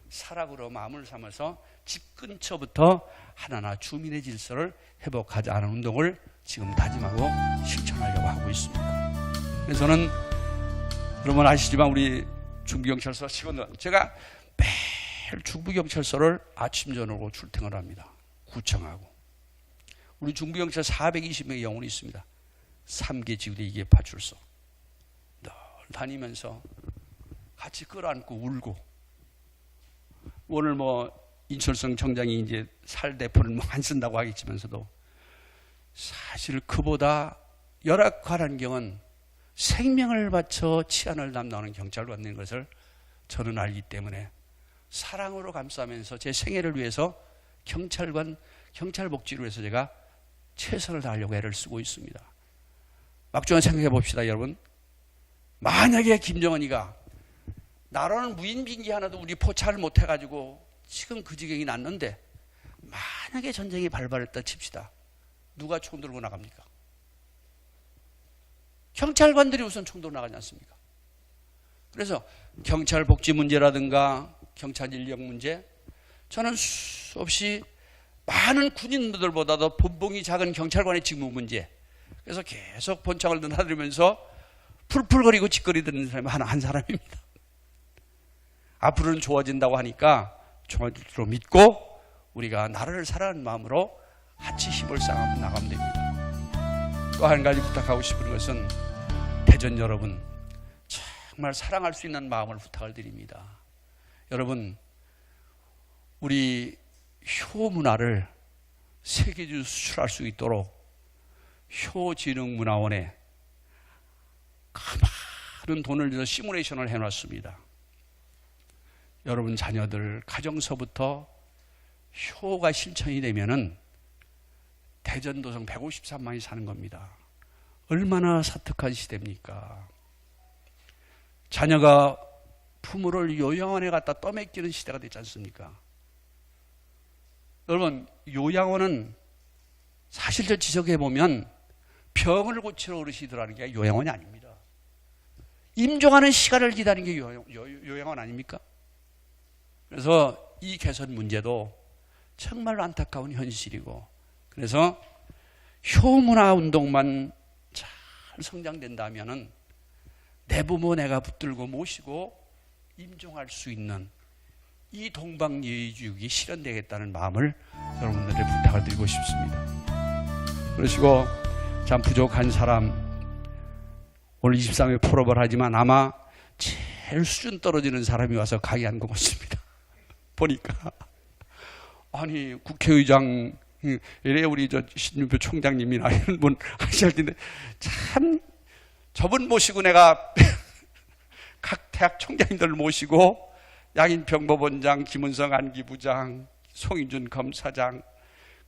사락으로 마음을 삼아서 집 근처부터 하나하나 주민의 질서를 회복하자는 운동을 지금 다짐하고 실천하려고 하고 있습니다. 그래서 저는 여러분 아시지만 우리 중부경찰서 직원들, 제가 매일 중부경찰서를 아침 저녁으로 출퇴근을 합니다. 구청하고 우리 중부경찰 420명의 영혼이 있습니다. 3개 지구대 2개 파출소 늘 다니면서 같이 끌어안고 울고, 오늘 인철성 청장이 이제 살 대포를 안 쓴다고 하겠지만서도 사실 그보다 열악한 환경은 생명을 바쳐 치안을 담당하는 경찰관인 것을 저는 알기 때문에 사랑으로 감싸면서 제 생애를 위해서 경찰 복지를 위해서 제가 최선을 다하려고 애를 쓰고 있습니다. 막중한 생각해 봅시다, 여러분. 만약에 김정은이가 나라는 무인 비행기 하나도 우리 포착을 못 해가지고 지금 그 지경이 났는데, 만약에 전쟁이 발발했다 칩시다. 누가 총 들고 나갑니까? 경찰관들이 우선 총 들고 나가지 않습니까? 그래서 경찰 복지 문제라든가 경찰 인력 문제, 저는 수없이 많은 군인들보다도 분봉이 작은 경찰관의 직무 문제, 그래서 계속 본청을 드나들면서 풀풀거리고 짓거리는 사람이 한 사람입니다. 앞으로는 좋아진다고 하니까 좋아질 줄 믿고 우리가 나라를 사랑하는 마음으로 같이 힘을 쌓아 나가면 됩니다. 또 한 가지 부탁하고 싶은 것은 대전 여러분, 정말 사랑할 수 있는 마음을 부탁을 드립니다. 여러분, 우리 효 문화를 세계적으로 수출할 수 있도록 효진흥문화원에 많은 돈을 들여 시뮬레이션을 해놨습니다. 여러분 자녀들 가정서부터 효가 실천이 되면은 대전도성 153만이 사는 겁니다. 얼마나 사특한 시대입니까? 자녀가 부모를 요양원에 갖다 떠맡기는 시대가 되지 않습니까? 여러분, 요양원은 사실 저 지적해 보면 병을 고치러 어르신이 들어가는 게 요양원이 아닙니다. 임종하는 시간을 기다리는 게 요양원 아닙니까? 그래서 이 개선 문제도 정말로 안타까운 현실이고, 그래서 효문화 운동만 잘 성장된다면은 내 부모 내가 붙들고 모시고 임종할 수 있는 이 동방예의주의가 실현되겠다는 마음을 여러분들에게 부탁을 드리고 싶습니다. 그러시고 참 부족한 사람, 오늘 23회 풀업을 하지만 아마 제일 수준 떨어지는 사람이 와서 강의한 것 같습니다. 보니까 아니 국회의장 이래 우리 저 신윤표 총장님이나 이런 분 하실 텐데 참 저분 모시고 내가 각 대학 총장님들 모시고 양인평법원장, 김은성 안기부장, 송인준 검사장,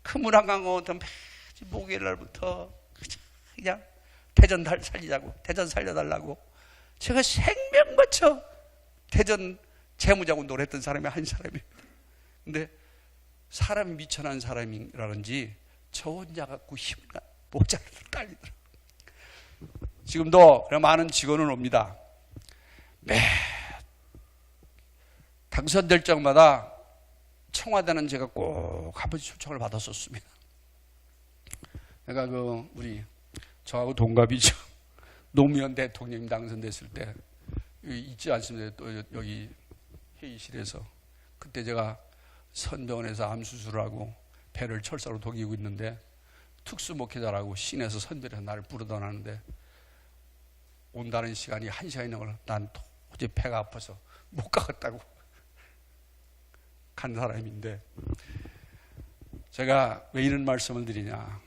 크문항강호부터 매주 목요일 날부터 그냥 대전 살리자고, 대전 살려달라고 제가 생명 바쳐 대전 재무장 운동을 했던 사람이 한 사람입니다. 근데 사람이 미천한 사람이라든지 저 혼자 갖고 힘을 모자를 깔리더라고요. 지금도 많은 직원은 옵니다. 매 당선될 적마다 청와대는 제가 꼭 한 번씩 초청을 받았었습니다. 내가 우리 저하고 동갑이죠. 노무현 대통령님 당선됐을 때 있지 않습니다. 또 여기 회의실에서 그때 제가 선병원에서 암수술을 하고 배를 철사로 독이고 있는데 특수목회자라고 시내에서 선별해서 나를 부르다 놨는데 온다는 시간이 1시간 있는 걸 난 도저히 배가 아파서 못 가겠다고 간 사람인데 제가 왜 이런 말씀을 드리냐,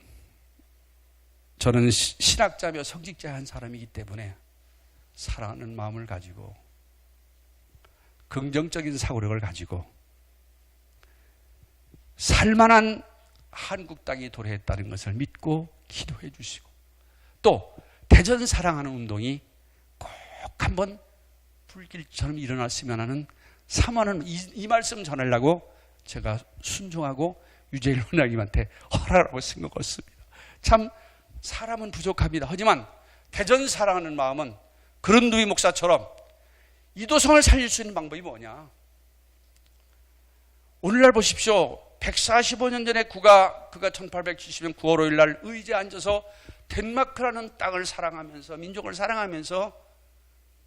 저는 신학자며 성직자한 사람이기 때문에 사랑하는 마음을 가지고 긍정적인 사고력을 가지고 살만한 한국 땅이 도래했다는 것을 믿고 기도해 주시고 또 대전 사랑하는 운동이 꼭 한번 불길처럼 일어났으면 하는 사모하는 이 말씀 전하려고 제가 순종하고 유재일 원장님한테 허락하라고 쓴 것 같습니다. 참 사람은 부족합니다. 하지만 대전 사랑하는 마음은 그런두이 목사처럼 이도성을 살릴 수 있는 방법이 뭐냐? 오늘날 보십시오. 145년 전에 그가 1870년 9월 5일 날 의제에 앉아서 덴마크라는 땅을 사랑하면서 민족을 사랑하면서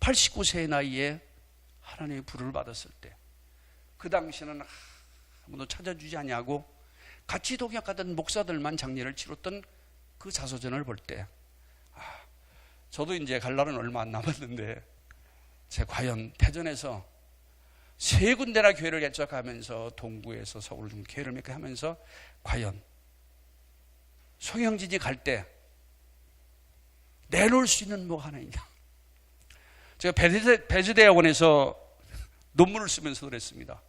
89세의 나이에 하나님의 부름을 받았을 때 그 당시에는 아무도 찾아주지 않냐고 같이 동역하던 목사들만 장례를 치렀던 그 자서전을 볼 때 저도 이제 갈 날은 얼마 안 남았는데 제가 과연 대전에서 3군데나 교회를 개척하면서 동구에서 서울 중 교회를 몇 개 하면서 과연 송영진이 갈 때 내놓을 수 있는 뭐가 하나 있냐. 제가 배재대학원에서 논문을 쓰면서 그랬습니다.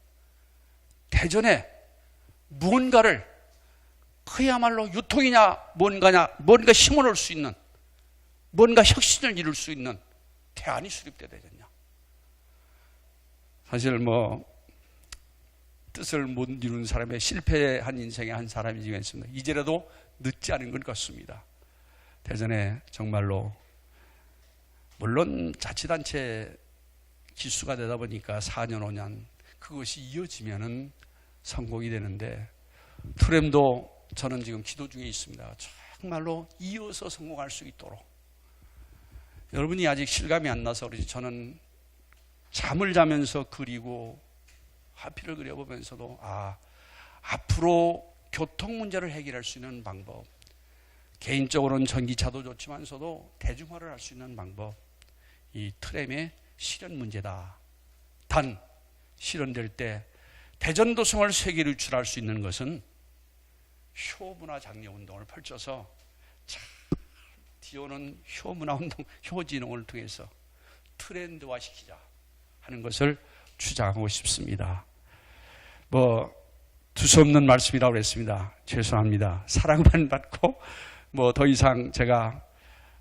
대전에 무언가를 그야말로 유통이냐 뭔가 심어놓을 수 있는 뭔가 혁신을 이룰 수 있는 대안이 수립돼야 되겠냐. 사실 뜻을 못 이루는 사람의 실패한 인생의 한 사람이지만 있습니다. 이제라도 늦지 않은 것 같습니다. 대전에 정말로 물론 자치단체 기수가 되다 보니까 4년 5년 그것이 이어지면은 성공이 되는데 트램도 저는 지금 기도 중에 있습니다. 정말로 이어서 성공할 수 있도록. 여러분이 아직 실감이 안 나서 그러지 저는 잠을 자면서 그리고 하필을 그려보면서도 앞으로 교통 문제를 해결할 수 있는 방법, 개인적으로는 전기차도 좋지만서도 대중화를 할 수 있는 방법, 이 트램의 실현 문제다. 단 실현될 때 대전도성을 세계로 유출할 수 있는 것은 효문화 장려운동을 펼쳐서 잘 뒤오는 효문화운동, 효진흥을 통해서 트렌드화 시키자 하는 것을 주장하고 싶습니다. 두서없는 말씀이라고 했습니다. 죄송합니다. 사랑만 받고 더 이상 제가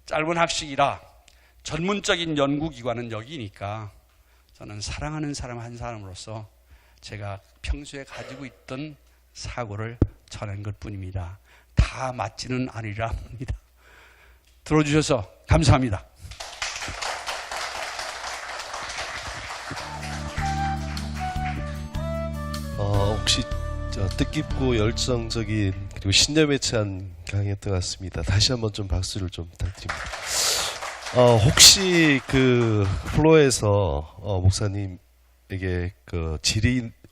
짧은 학식이라 전문적인 연구기관은 여기니까 저는 사랑하는 사람 한 사람으로서 제가 평소에 가지고 있던 사고를 전한 것뿐입니다. 다 맞지는 않으리라 합니다. 들어주셔서 감사합니다. 혹시 뜻깊고 열정적인 그리고 신념에 찬 강의였던 것 같습니다. 다시 한번 좀 박수를 좀 부탁드립니다. 혹시 그 플로어에서 목사님에게 그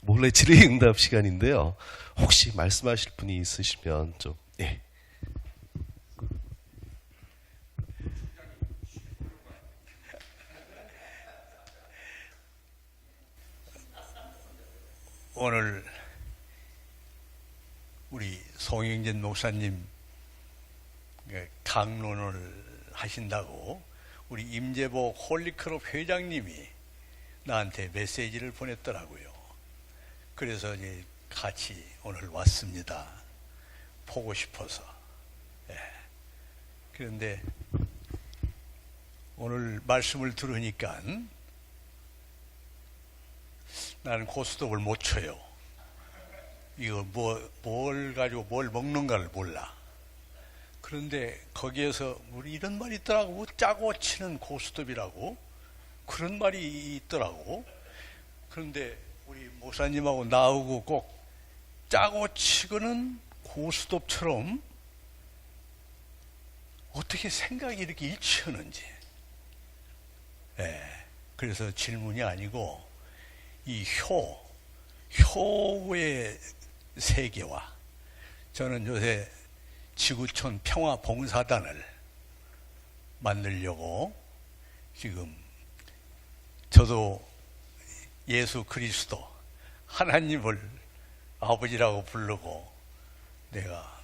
몰래 질의응답 시간인데요. 혹시 말씀하실 분이 있으시면 좀 예. 오늘 우리 송영진 목사님 강론을 하신다고 우리 임재복 홀리클럽 회장님이 나한테 메시지를 보냈더라고요. 그래서 이제 같이 오늘 왔습니다. 보고 싶어서. 예. 그런데 오늘 말씀을 들으니까 나는 고스톱을 못 쳐요. 이거 뭘 가지고 뭘 먹는가를 몰라. 그런데 거기에서 우리 이런 말이 있더라고. 짜고 치는 고스톱이라고. 그런 말이 있더라고. 그런데 우리 목사님하고 나오고 꼭 짜고 치고는 고스톱처럼 어떻게 생각이 이렇게 일치하는지. 예. 그래서 질문이 아니고 이 효의 세계와 저는 요새 지구촌 평화봉사단을 만들려고 지금 저도 예수 그리스도 하나님을 아버지라고 부르고 내가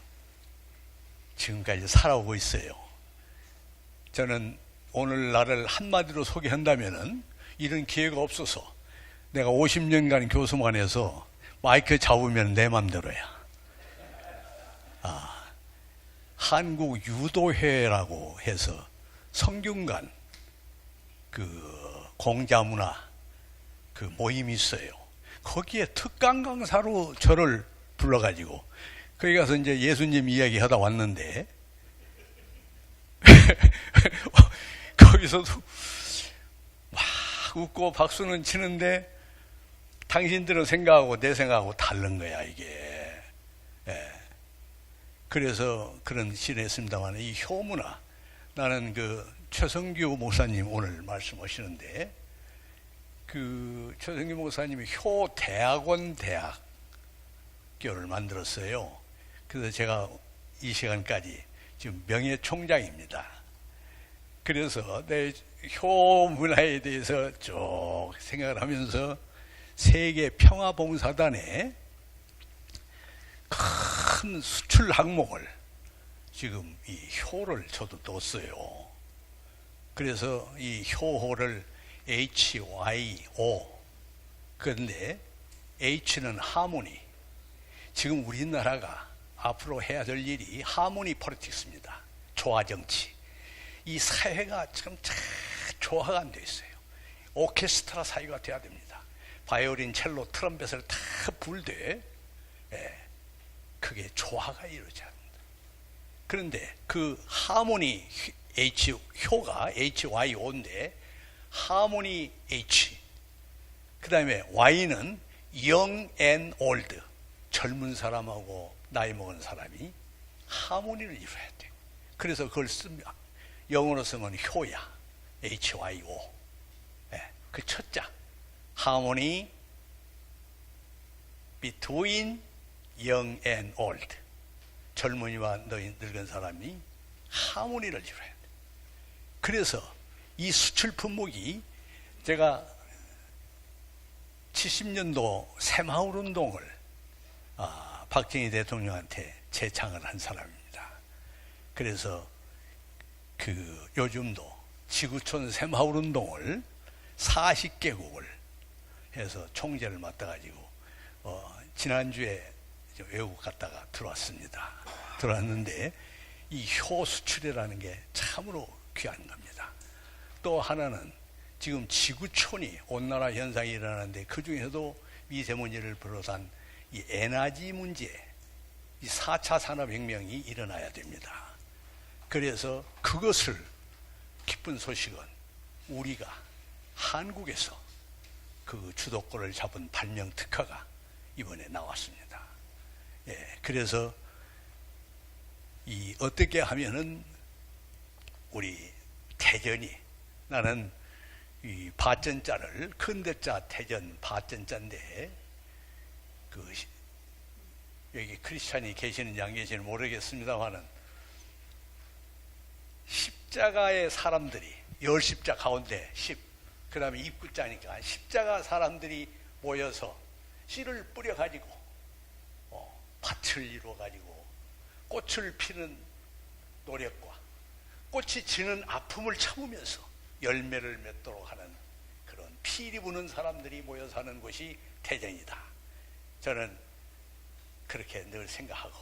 지금까지 살아오고 있어요. 저는 오늘 나를 한마디로 소개한다면은 이런 기회가 없어서 내가 50년간 교수만해서 마이크 잡으면 내 맘대로야. 한국 유도회라고 해서 성균관 그 공자문화 그 모임이 있어요. 거기에 특강 강사로 저를 불러가지고 거기 가서 이제 예수님 이야기 하다 왔는데 거기서도 막 웃고 박수는 치는데 당신들은 생각하고 내 생각하고 다른 거야 이게. 예. 그래서 그런 시를 했습니다만 이 효문화 나는 그 최성규 목사님 오늘 말씀하시는데 그 최성규 목사님이 효대학원 대학교를 만들었어요. 그래서 제가 이 시간까지 지금 명예총장입니다. 그래서 내 효문화에 대해서 쭉 생각을 하면서 세계 평화봉사단에 큰 수출 항목을 지금 이 효를 저도 뒀어요. 그래서 이 효호를 HYO. 그런데 H는 하모니. 지금 우리나라가 앞으로 해야 될 일이 하모니 폴리틱스입니다. 조화 정치. 이 사회가 지금 참 조화가 안 돼 있어요. 오케스트라 사회가 돼야 됩니다. 바이올린, 첼로, 트럼펫을 다 불되 그게 조화가 이루어져야 합니다. 그런데 그 하모니 효가 HYO인데 하모니 H 그 다음에 Y는 young and old 젊은 사람하고 나이 먹은 사람이 하모니를 이루어야 돼요. 그래서 그걸 씁니다. 영어로 쓰면 효야 HYO 그 첫자 harmony between young and old 젊은이와 늙은 사람이 하모니를 이루어야 돼. 그래서 이 수출 품목이 제가 70년도 새마을 운동을 박정희 대통령한테 제창을 한 사람입니다. 그래서 그 요즘도 지구촌 새마을 운동을 40개국을 해서 총재를 맡아가지고 지난주에 외국 갔다가 들어왔습니다. 들어왔는데 이 효 수출이라는 게 참으로 귀한 겁니다. 또 하나는 지금 지구촌이 온난화 현상이 일어나는데 그 중에서도 미세먼지를 비롯한 이 에너지 문제, 이 4차 산업혁명이 일어나야 됩니다. 그래서 그것을 기쁜 소식은 우리가 한국에서 그 주도권을 잡은 발명 특허가 이번에 나왔습니다. 그래서 이 어떻게 하면은 우리 대전이, 나는 이 바전자를 큰대자 대전 바전자인데 여기 크리스찬이 계시는지 안 계시는지 모르겠습니다만은 십자가의 사람들이 10십자 가운데 10, 그 다음에 입구자니까 십자가 사람들이 모여서 씨를 뿌려가지고 밭을 이루어가지고 꽃을 피는 노력과 꽃이 지는 아픔을 참으면서 열매를 맺도록 하는 그런 피리 부는 사람들이 모여 사는 곳이 대전이다. 저는 그렇게 늘 생각하고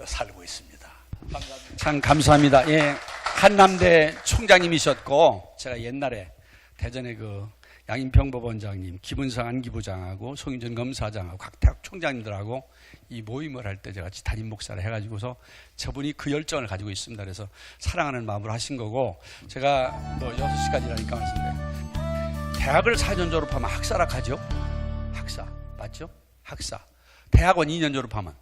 살고 있습니다. 감사합니다. 참 감사합니다. 예, 한남대 총장님이셨고 제가 옛날에 대전에 그 양인평법원장님, 김은성 안기부장하고 송윤전 검사장하고 각 대학 총장님들하고 이 모임을 할 때 제가 같이 담임 목사를 해가지고서 저분이 그 열정을 가지고 있습니다. 그래서 사랑하는 마음으로 하신 거고, 제가 뭐 6시까지라니까 말씀드려요. 대학을 4년 졸업하면 학사라 하죠? 학사 맞죠? 학사. 대학원 2년 졸업하면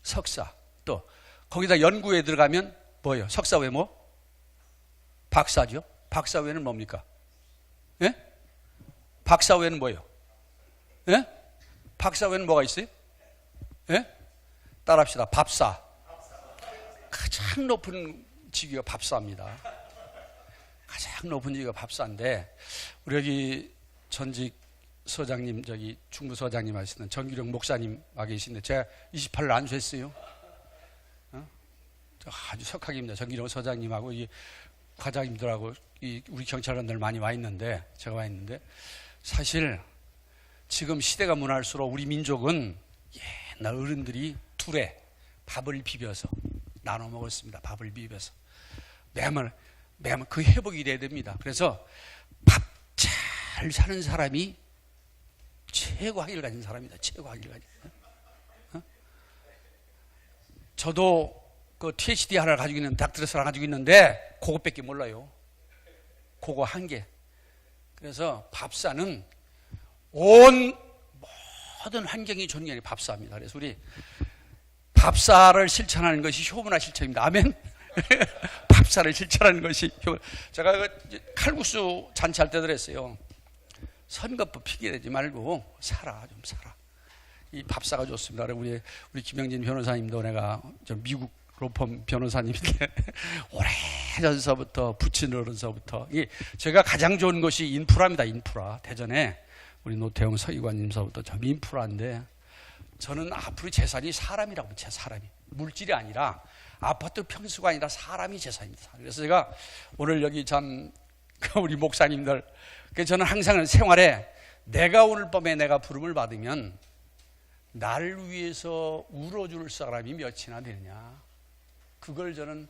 석사. 또 거기다 연구에 들어가면 뭐예요? 석사 외 뭐? 박사죠. 박사 외는 뭡니까? 예? 박사 외는 뭐예요? 예? 박사 외는 뭐가 있어요? 예? 따라합시다. 밥사. 가장 높은 직위가 밥사입니다. 가장 높은 직위가 밥사인데, 우리 여기 전직 서장님, 저기 중부서장님 하시는 정기령 목사님 와 계신데 제가 28일 안수했어요. 아주 석학입니다. 정기령 서장님하고 이 과장님들하고 우리 경찰관들 많이 와 있는데, 제가 와 있는데, 사실 지금 시대가 문화할수록 우리 민족은 옛날 어른들이 둘에 밥을 비벼서 나눠 먹었습니다. 밥을 비벼서 매번 그 회복이 돼야 됩니다. 그래서 밥 잘 사는 사람이 최고 학위를 가진 사람이다. 최고 학위를 가진. 저도 그 THD 하나를 가지고 있는, 닥터레스를 가지고 있는데 그것밖에 몰라요. 그거 한 개. 그래서 밥사는 온 모든 환경이 존경이 밥사입니다. 그래서 우리 밥사를 실천하는 것이 효문화 실천입니다. 아멘. 밥사를 실천하는 것이 효문. 제가 그 칼국수 잔치할 때도 그랬어요. 선거법 핑계대지 말고 살아, 좀 살아. 이 밥사가 좋습니다. 우리 김영진 변호사님도 내가 저 미국 로펌 변호사님인데 오래전서부터 부친어른서부터 제가 가장 좋은 것이 인프라입니다. 인프라. 대전에 우리 노태용 서기관님서부터 좀 인프라인데, 저는 앞으로 재산이 사람이라고 제 사람이 물질이 아니라 아파트 평수가 아니라 사람이 재산입니다. 그래서 제가 오늘 여기 참 우리 목사님들, 저는 항상 생활에 내가 오늘 밤에 내가 부름을 받으면 나를 위해서 울어줄 사람이 몇이나 되느냐, 그걸 저는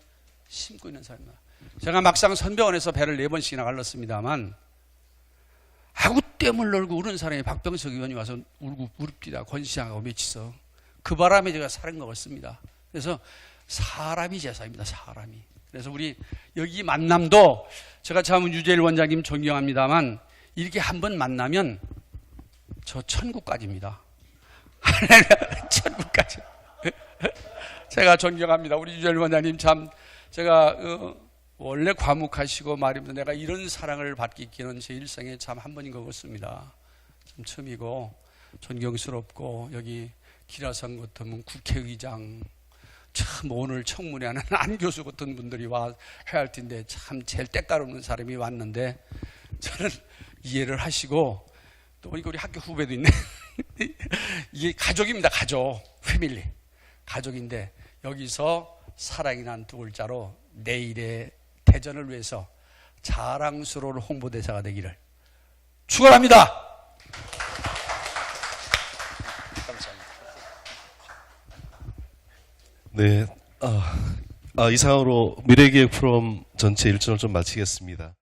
심고 있는 사람입니다. 제가 막상 선병원에서 배를 4번씩이나 갈랐습니다만 아구땜을 널고 우는 사람이 박병석 의원이 와서 울고 무릎기다 권시장하고 맺히서 그 바람에 제가 살은 것 같습니다. 그래서 사람이 제사입니다. 사람이. 그래서 우리 여기 만남도 제가 참 유재일 원장님 존경합니다만 이렇게 한번 만나면 저 천국까지입니다. 천국까지. 제가 존경합니다. 우리 유재일 원장님 참 제가 원래 과묵하시고 말입니다. 내가 이런 사랑을 받기는 제 일생에 참 한 번인 것 같습니다. 참 처음이고 존경스럽고, 여기 기라성 같으면 국회의장, 참 오늘 청문회 하는 안 교수 같은 분들이 와 해야 할 텐데 참 제일 때깔 없는 사람이 왔는데 저는 이해를 하시고, 또 우리 학교 후배도 있네. 이게 가족입니다. 가족, 패밀리. 가족인데 여기서 사랑이 난 두 글자로 내일의 대전을 위해서 자랑스러운 홍보대사가 되기를 축원합니다. 감사합니다. 네, 이상으로 미래기획 프로그램 전체 일정을 좀 마치겠습니다.